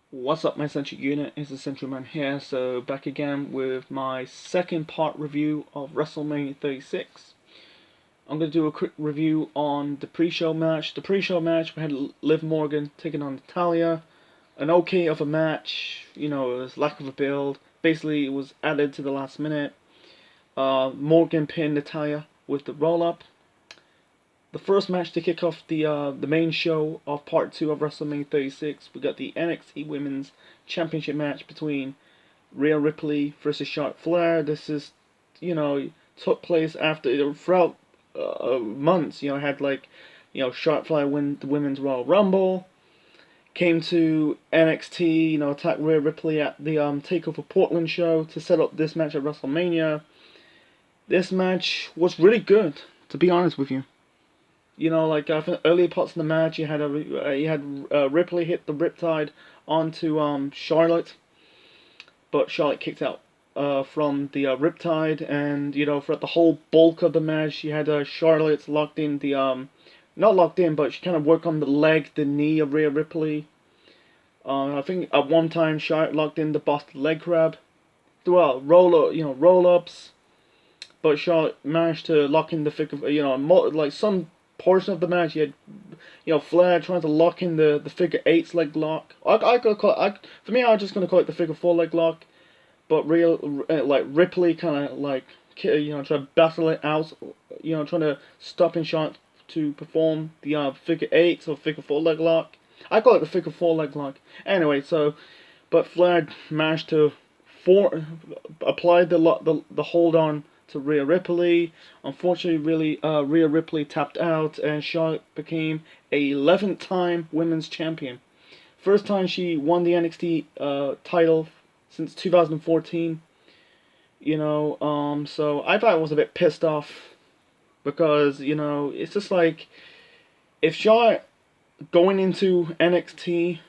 What's up, my Central Unit? It's the Central Man here, so back again with my second part review of WrestleMania 36. I'm going to do a quick review on the pre-show match. The pre-show match, we had Liv Morgan taking on Natalya. An okay of a match, it was lack of a build. Basically, it was added to the last minute. Morgan pinned Natalya with the roll-up. The first match to kick off the main show of part 2 of WrestleMania 36, we got the NXT Women's Championship match between Rhea Ripley versus Charlotte Flair. This is, took place after throughout months. Had Charlotte Flair win the Women's Royal Rumble. Came to NXT, attacked Rhea Ripley at the Takeover Portland show to set up this match at WrestleMania. This match was really good, to be honest with you. I think earlier parts of the match, you had Ripley hit the Riptide onto Charlotte, but Charlotte kicked out from the Riptide, and throughout the whole bulk of the match, you had Charlotte locked in the not locked in, but she kind of worked on the knee of Rhea Ripley. I think at one time Charlotte locked in the Boston leg crab, well, roll ups, but Charlotte managed to lock in the figure, some portion of the match, you had, Flair trying to lock in the figure 8's leg lock. For me, I'm just gonna call it the figure 4 leg lock. But Ripley kind of trying to battle it out, trying to stop Charlotte to perform the figure 8 or figure 4 leg lock. I call it the figure 4 leg lock. Anyway, but Flair managed to apply the hold on to Rhea Ripley. Unfortunately, Rhea Ripley tapped out, and Charlotte became a 11th time women's champion. First time she won the NXT title since 2014. So I thought I was a bit pissed off because it's just like if Charlotte going into NXT,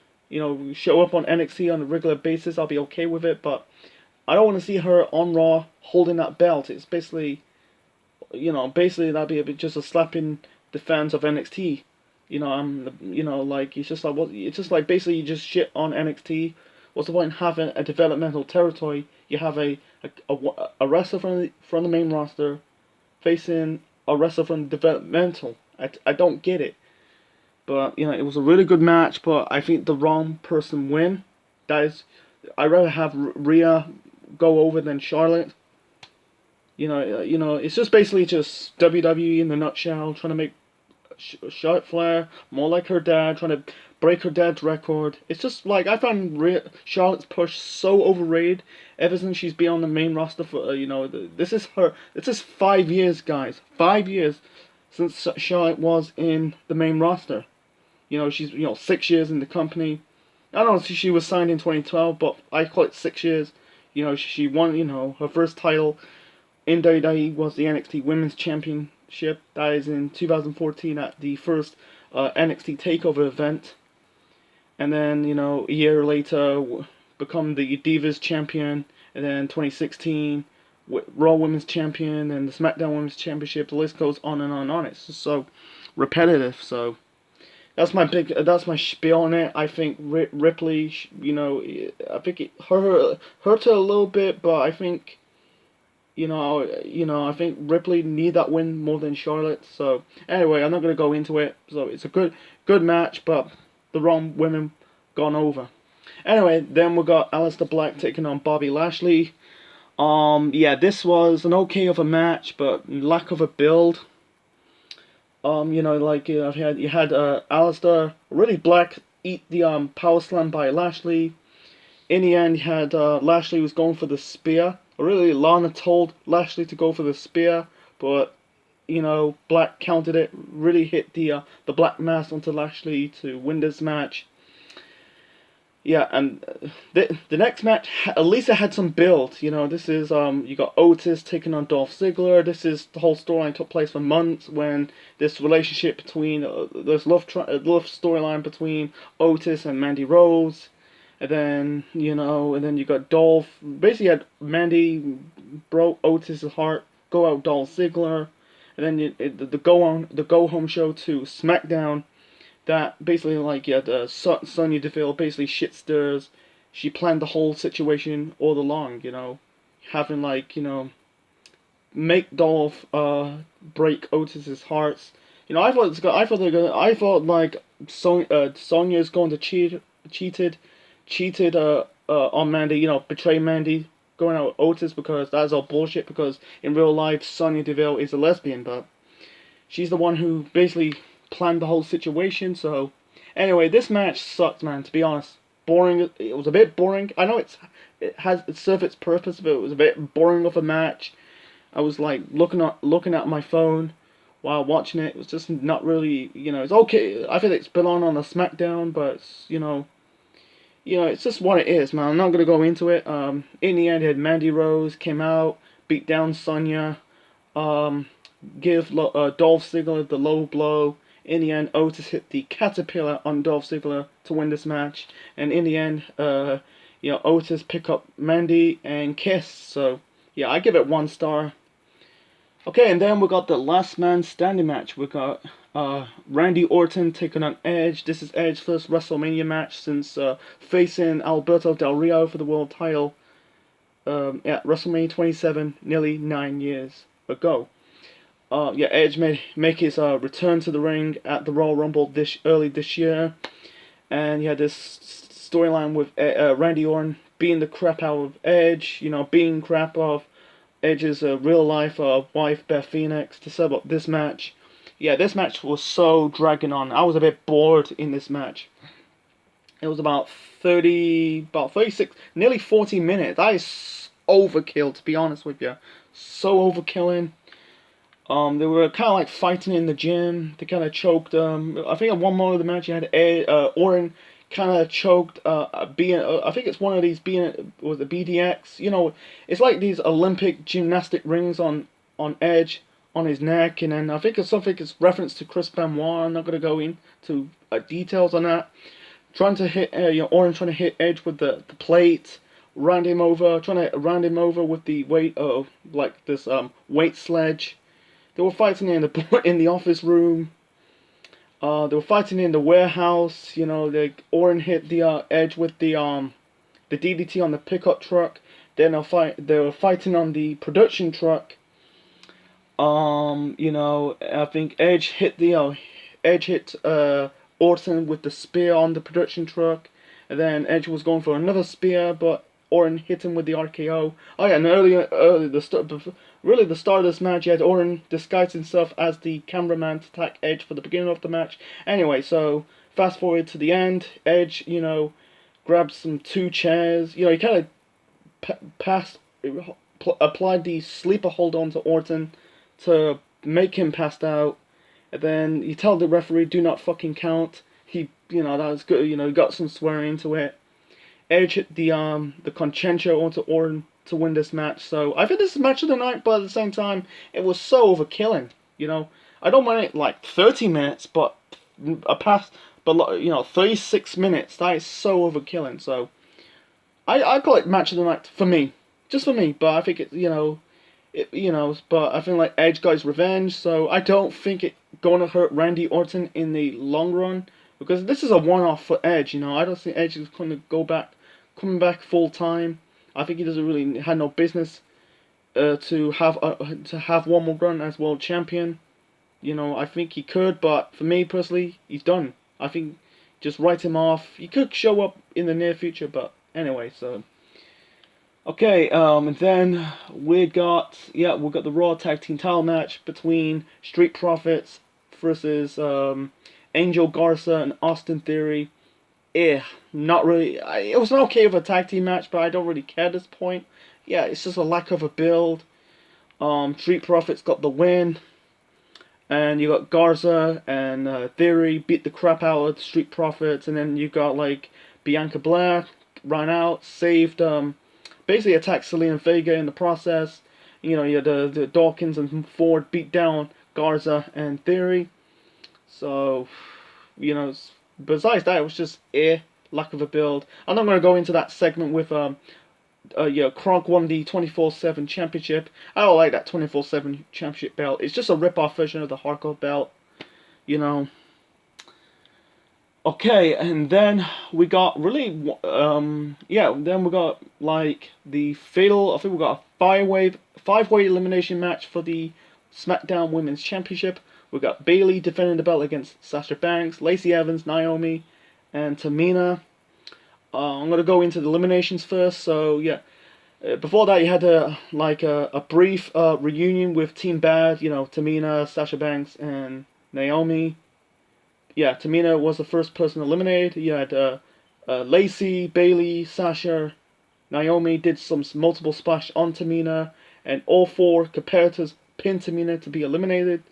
show up on NXT on a regular basis, I'll be okay with it, but I don't want to see her on Raw holding that belt. It's basically, that'd be just a slap in the fans of NXT. It's just like basically you just shit on NXT. What's the point in having a developmental territory? You have a wrestler from the main roster facing a wrestler from the developmental. I don't get it. But it was a really good match. But I think the wrong person win. I'd rather have Rhea go over than Charlotte. It's just basically just WWE in a nutshell, trying to make Charlotte Flair more like her dad, trying to break her dad's record. It's just like I found Charlotte's push so overrated ever since she's been on the main roster for this is 5 years, guys, 5 years since Charlotte was in the main roster. She's 6 years in the company. I don't know if she was signed in 2012, but I call it 6 years. She won, her first title in WWE was the NXT Women's Championship. That is in 2014 at the first NXT TakeOver event. And then, a year later, become the Divas Champion. And then 2016, Raw Women's Champion and the SmackDown Women's Championship. The list goes on and on and on. It's just so repetitive, so that's my spiel on it. I think Ripley, I think it hurt her a little bit, but I think, I think Ripley need that win more than Charlotte. So anyway, I'm not gonna go into it. So it's a good match, but the wrong women gone over. Anyway, then we got Aleister Black taking on Bobby Lashley. This was an okay of a match, but lack of a build. You had Aleister really Black eat the power slam by Lashley. In the end, you had Lashley was going for the spear. Really, Lana told Lashley to go for the spear, but Black countered it. Really hit the Black Mass onto Lashley to win this match. Yeah, and the next match at least it had some build. This is you got Otis taking on Dolph Ziggler. This is the whole storyline took place for months when this relationship between this love storyline between Otis and Mandy Rose, and then you got Dolph. Basically, you had Mandy broke Otis' heart, go out Dolph Ziggler, and then the go home show to SmackDown. that basically like Sonya Deville basically shit stirs. She planned the whole situation all along, having like make Dolph break Otis's hearts. I thought like Sonya's going to cheated on Mandy, betray Mandy, going out with Otis, because that's all bullshit, because in real life Sonya Deville is a lesbian, but she's the one who basically planned the whole situation. So anyway, this match sucked, man, to be honest. Boring. It was a bit boring. I know it served its purpose, but it was a bit boring of a match. I was like looking at my phone while watching it. It was just not really, it's okay. I think it's been on a SmackDown, but it's, it's just what it is, man. I'm not gonna go into it. In the end, Mandy Rose came out, beat down Sonya, give Dolph Ziggler the low blow. In the end, Otis hit the caterpillar on Dolph Ziggler to win this match, and in the end, Otis pick up Mandy and kiss. So yeah, I give it 1 star. Okay, and then we got the last man standing match. We got Randy Orton taking on Edge. This is Edge's first WrestleMania match since facing Alberto Del Rio for the world title at WrestleMania 27, nearly 9 years ago. Edge make his return to the ring at the Royal Rumble early this year, and you had this storyline with Randy Orton beating the crap out of Edge, beating crap of Edge's real life wife Beth Phoenix to set up this match. Yeah, this match was so dragging on. I was a bit bored in this match. It was about 36, nearly 40 minutes. That is overkill, to be honest with you. So overkilling. They were kind of like fighting in the gym. They kind of choked. I think at one moment of the match you had Orton kind of choked. I think it's one of these was the BDX. It's like these Olympic gymnastic rings on Edge on his neck, and then I think it's something. It's reference to Chris Benoit. I'm not gonna go into details on that. Trying to hit Orton trying to hit Edge with the plate. Trying to round him over with the weight of like this weight sledge. They were fighting in the office room. They were fighting in the warehouse. Orton hit the Edge with the DDT on the pickup truck. Then they were fighting on the production truck. I think Edge hit Orton with the spear on the production truck, and then Edge was going for another spear, but Orton hit him with the RKO. Oh yeah, and the start of this match, you had Orton disguise himself as the cameraman to attack Edge for the beginning of the match. Anyway, so fast forward to the end, Edge, grabbed some 2 chairs. He kind of applied the sleeper hold on to Orton to make him passed out. And then you tell the referee, do not fucking count. That was good. He got some swearing into it. Edge hit the Conchencho onto Orton to win this match. So I think this is match of the night, but at the same time, it was so overkilling. I don't mind it like 30 minutes, but 36 minutes. That is so overkilling. So I call it match of the night for me, just for me. But I think but I feel like Edge got his revenge. So I don't think it's gonna hurt Randy Orton in the long run, because this is a one-off for Edge. I don't think Edge is gonna coming back full time. I think he doesn't really have no business to have one more run as world champion. I think he could, but for me personally, he's done. I think just write him off. He could show up in the near future, but anyway. So okay, and then we got the Raw Tag Team Title match between Street Profits versus Angel Garza and Austin Theory. Not really. It was an okay of a tag team match, but I don't really care at this point. Yeah, it's just a lack of a build. Street Profits got the win, and you got Garza and Theory beat the crap out of the Street Profits, and then you got like Bianca Belair ran out, saved, basically attacked Selena Vega in the process. You had the Dawkins and Ford beat down Garza and Theory. So, besides that, it was just lack of a build. I'm not going to go into that segment with Kronk won the 24/7 championship. I don't like that 24/7 championship belt. It's just a rip-off version of the Hardcore belt. Okay, and then we got yeah, then we got like the fatal. I think we got a five-way elimination match for the SmackDown Women's Championship. We got Bayley defending the belt against Sasha Banks, Lacey Evans, Naomi, and Tamina. I'm gonna go into the eliminations first. So yeah, before that you had a brief reunion with Team Bad. You know, Tamina, Sasha Banks, and Naomi. Yeah, Tamina was the first person eliminated. You had Lacey, Bayley, Sasha, Naomi did some multiple splash on Tamina, and all four competitors pinned Tamina to be eliminated.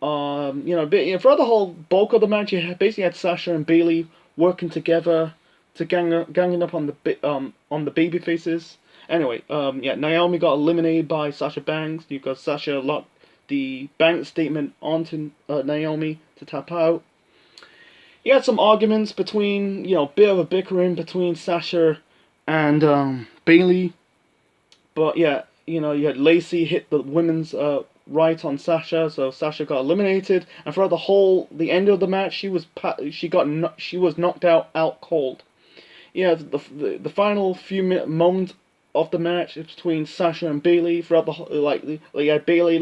Throughout the whole bulk of the match, basically had Sasha and Bayley working together to ganging up on the baby faces. Anyway, yeah, Naomi got eliminated by Sasha Banks because Sasha locked the bank statement onto Naomi to tap out. You had some arguments between, bit of a bickering between Sasha and Bayley. But yeah, you had Lacey hit the women's right on Sasha, so Sasha got eliminated. And throughout the end of the match, she was knocked out cold. Yeah, the final few moments of the match between Sasha and Bayley throughout Bayley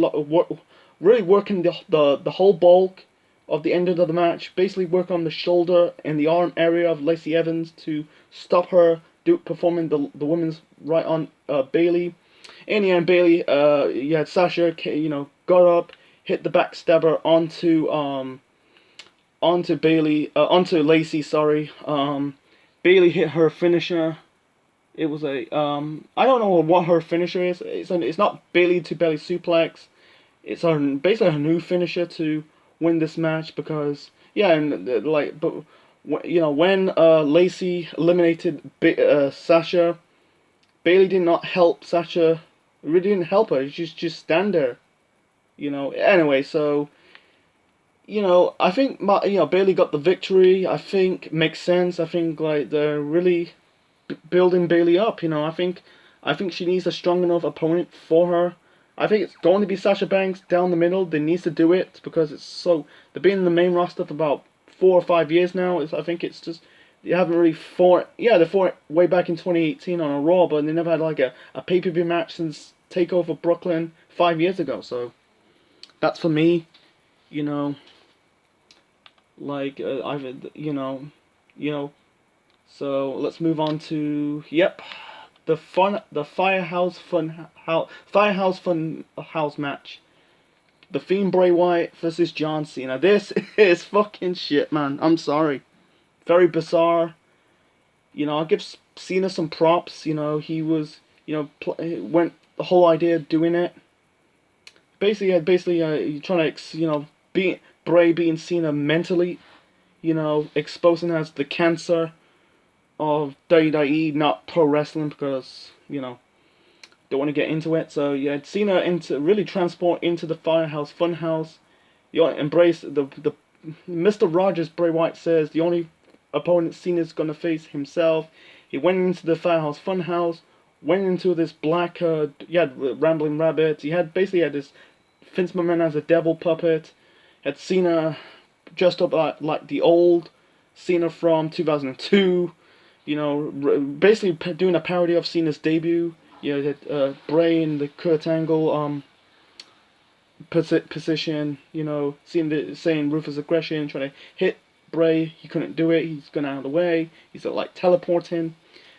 really working the whole bulk of the end of the match, basically work on the shoulder and the arm area of Lacey Evans to stop her performing the women's right on Bayley. In the end, Bayley, you had Sasha, got up, hit the backstabber onto Bayley, onto Lacey. Sorry. Bayley hit her finisher. It was I don't know what her finisher is. It's not Bayley to belly suplex. It's basically her new finisher to win this match because yeah, and but when Lacey eliminated Sasha, Bayley did not help Sasha. Really didn't help her. She just stand there. Anyway, so I think Bayley got the victory. I think makes sense. I think like they're really building Bayley up. I think she needs a strong enough opponent for her. I think it's going to be Sasha Banks down the middle. They need to do it because they've been in the main roster for about 4 or 5 years now. I think it's just they haven't really fought. Yeah, they fought way back in 2018 on a Raw, but they never had like a pay-per-view match since Takeover Brooklyn 5 years ago. So that's for me. You know, I've So let's move on to the Firehouse Fun House match. The Fiend Bray Wyatt versus John Cena. This is fucking shit, man. I'm sorry. Very bizarre. I'll give Cena some props. He was, went the whole idea of doing it. Basically, trying to, beat Bray being Cena mentally, exposing as the cancer of WWE, not pro wrestling, because don't want to get into it. So yeah, Cena really transport into the Firehouse Funhouse. Embrace the Mr. Rogers. Bray Wyatt says the only opponent Cena's gonna face himself. He went into the Firehouse Funhouse, went into this black Rambling Rabbit. He had this Vince McMahon as a devil puppet. Had Cena dressed up like the old Cena from 2002. Basically doing a parody of Cena's debut. Bray in the Kurt Angle position. Saying ruthless aggression, trying to hit Bray. He couldn't do it. He's gone out of the way. He's like teleporting.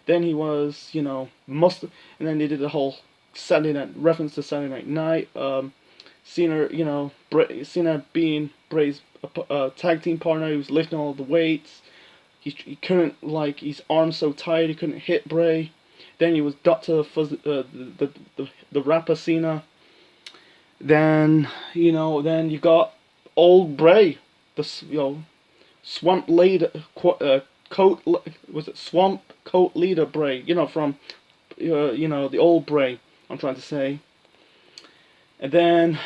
Then he was, and then they did the whole reference to Saturday Night. Cena, Cena being Bray's tag team partner, he was lifting all the weights. He couldn't, his arms so tired he couldn't hit Bray. Then he was Dr. Fuzz, the rapper Cena. Then you got old Bray, the swamp leader swamp coat leader Bray. From the old Bray. I'm trying to say. And then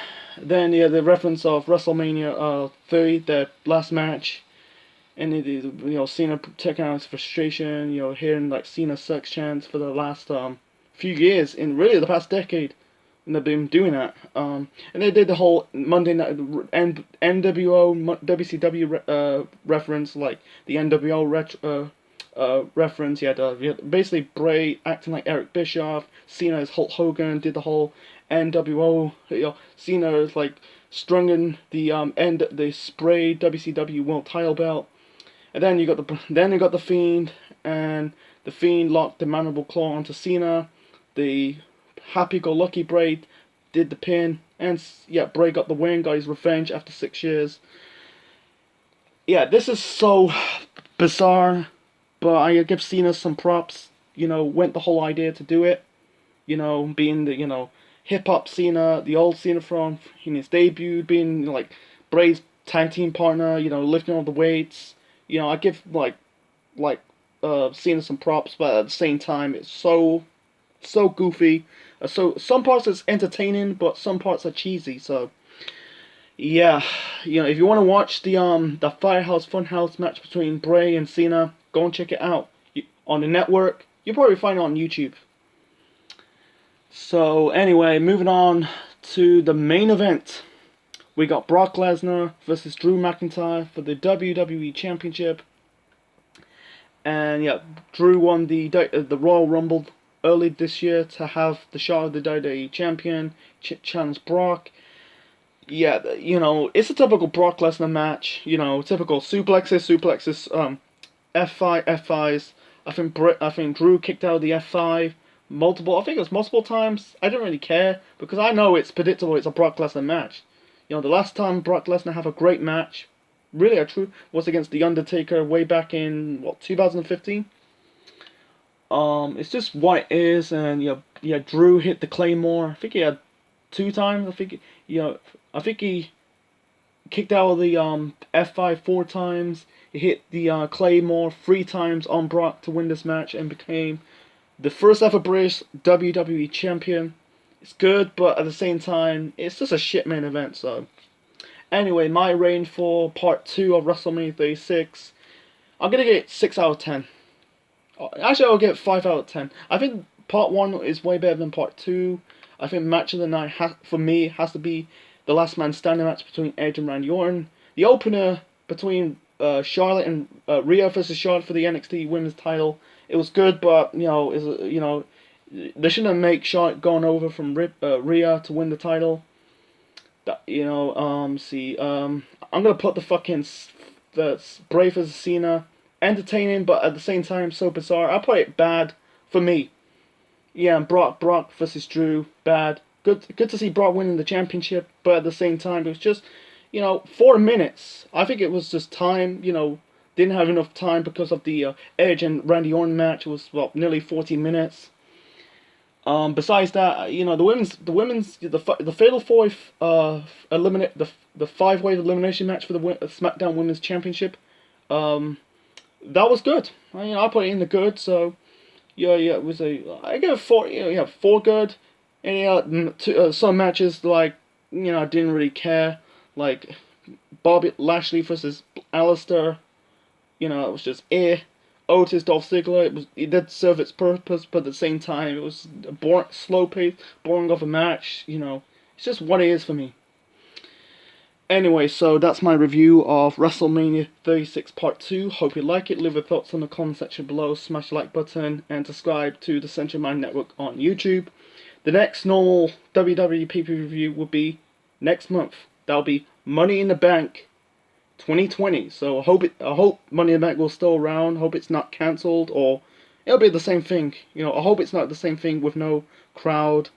the reference of WrestleMania 30, the last match. And Cena taking out his frustration, hearing Cena sucks chants for the last few years, in really the past decade, and they've been doing that. And they did the whole Monday night NWO WCW reference, like the NWO reference. You had basically Bray acting like Eric Bischoff, Cena as Hulk Hogan, did the whole NWO. Cena is like strunging the spray WCW World Title belt, and then you got the Fiend, and the Fiend locked the mandible claw onto Cena. The happy-go-lucky Bray did the pin, and yeah, Bray got the win, got his revenge after 6 years. Yeah, this is so bizarre, but I give Cena some props. Went the whole idea to do it. Being the hip hop Cena, the old Cena from in his debut, being like Bray's tag team partner. Lifting all the weights. I give Cena some props, but at the same time, it's so goofy. So some parts it's entertaining, but some parts are cheesy. So yeah, if you want to watch the Firehouse Funhouse match between Bray and Cena, go and check it out on the network. You'll probably find it on YouTube. So anyway, moving on to the main event. We got Brock Lesnar versus Drew McIntyre for the WWE Championship. And yeah, Drew won the Royal Rumble early this year to have the shot of the WWE Champion challenge Brock. Yeah, it's a typical Brock Lesnar match. Typical suplexes, F5s. I think Drew kicked out of the F5 multiple. I think it was multiple times. I don't really care because I know it's predictable. It's a Brock Lesnar match. The last time Brock Lesnar had a great match, really true, was against The Undertaker way back in 2015. It's just what it is, and Drew hit the Claymore. I think he had 2 times. I think he kicked out of the F5 4 times. He hit the Claymore 3 times on Brock to win this match and became the first ever British WWE Champion. It's good, but at the same time, it's just a shit main event. So anyway, my rating for part 2 of WrestleMania 36, I'm gonna get 6 out of 10. Actually, I'll get 5 out of 10. I think part 1 is way better than part 2. I think match of the night for me has to be the last man standing match between Edge and Randy Orton. The opener between Charlotte and Rhea versus Charlotte for the NXT Women's Title. It was good, but they shouldn't have made Charlotte going over from Rhea to win the title. I'm gonna put the Bray vs Cena entertaining, but at the same time so bizarre. I put it bad for me. Yeah, and Brock versus Drew, bad. Good to see Brock winning the championship, but at the same time it was just 4 minutes. I think it was just time. Didn't have enough time because of the Edge and Randy Orton match. It was nearly 14 minutes. Besides that, the Fatal 4 eliminate the 5-way elimination match for the SmackDown Women's Championship. That was good. I put it in the good. So it was I give it 4. 4 good. And some matches I didn't really care, like Bobby Lashley versus Alistair. It was just Otis, Dolph Ziggler. It did serve its purpose, but at the same time, it was a boring, slow pace, boring of a match. It's just what it is for me. Anyway, so that's my review of WrestleMania 36 Part 2. Hope you like it. Leave your thoughts in the comment section below. Smash the like button and subscribe to the Central Mind Network on YouTube. The next normal WWE pay-per-view review will be next month. That'll be Money in the Bank 2020. So I hope Money in the Bank will still around. Hope it's not cancelled, or it'll be the same thing. I hope it's not the same thing with no crowd.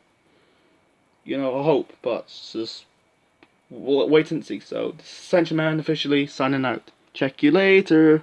I hope, but it's just we'll wait and see. So, this is Central Man officially signing out. Check you later.